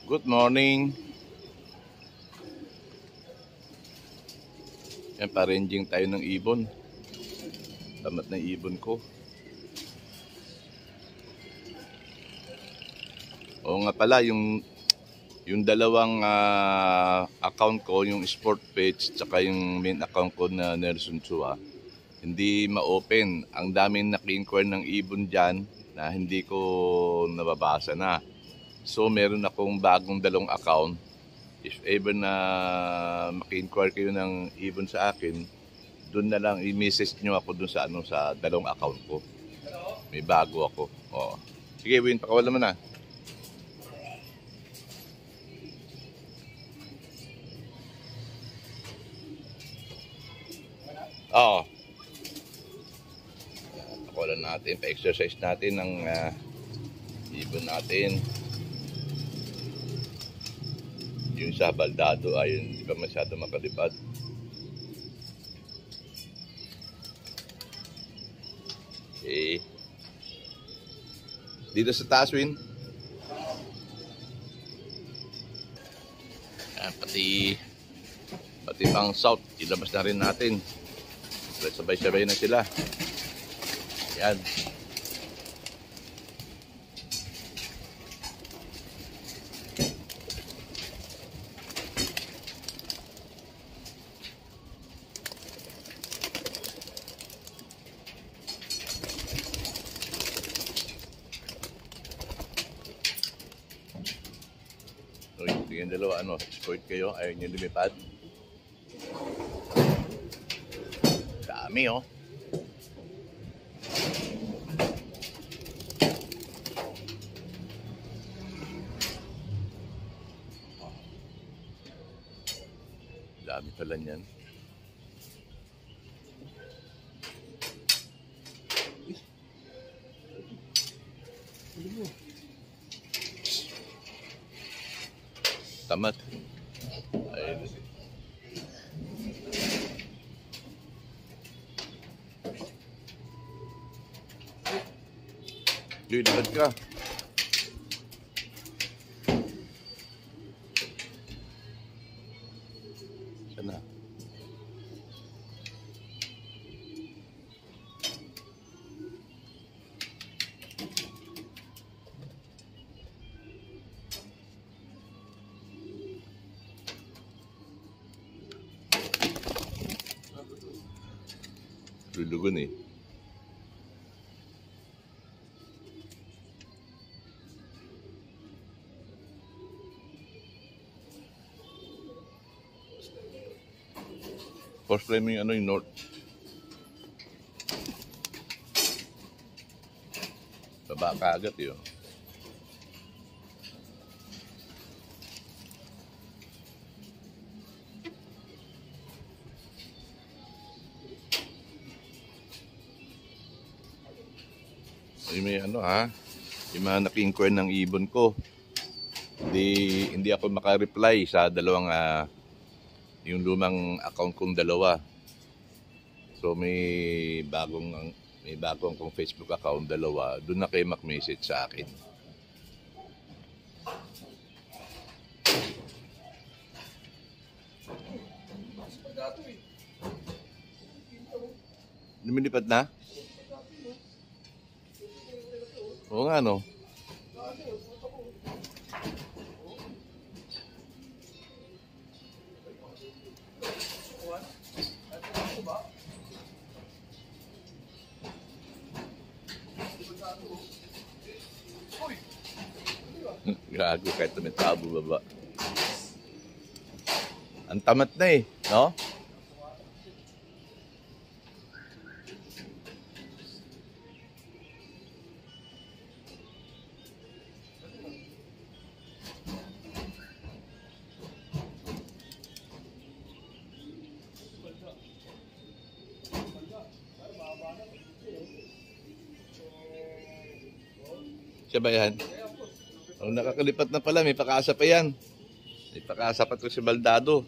Good morning. Yan, pa-ranging tayo ng ibon. Tamat na ibon ko. Oo nga pala, yung dalawang account ko, yung sport page tsaka yung main account ko na Nelson Chua, hindi ma-open. Ang daming naki-inquire ng ibon dyan na hindi ko nababasa na. So meron akong bagong dalawang account. If ever na maki-inquire kayo ng ibon sa akin, doon na lang i-message nyo ako doon sa dalawang account ko. May bago ako. Oo. Sige, Win, pakawala mo na. Oo. Pakawala natin, pa-exercise natin ng ibon natin. Yung sa baldado ay hindi pa masyado makalipad. Okay. Dito sa taas, Win. Pati pang south, ilabas na rin natin. Sabay-sabay na sila. Yan. So, yung dalawa, sport kayo, ayaw nyo lumipad. Dami, oh. Dami pala niyan. Tamat. Ayun. Lilipad ka. Sana. Lulugon eh. First play mo yung yung north. Baba ka agad yun. Yung may yung mga naki-inquire ng ibon ko. Hindi ako maka-reply sa dalawang yung lumang account kong dalawa. So may bagong kong Facebook account dalawa. Doon na kayo mag-message sa akin. Lumilipad na? Oo nga, no? Gago, kahit may tabo baba. Ang tamat na eh, no? Siya ba yan? Oh, nakakalipat na pala, may pakaasa pa yan. May pakaasa pa ito si Baldado.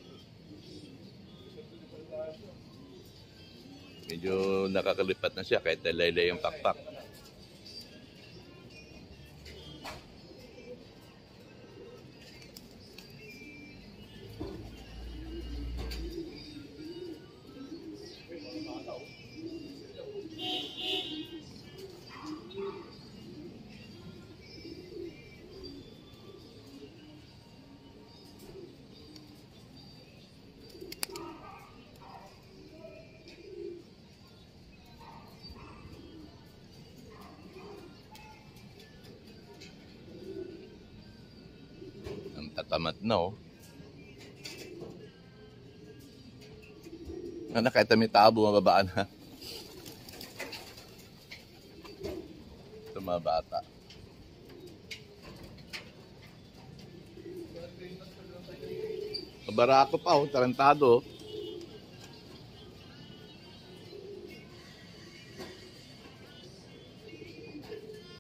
Medyo nakakalipat na siya kahit laylay yung pakpak. tamad na oh. Nakita may tao bumababa na. Ito mga bata. Barako pa oh, tarantado oh.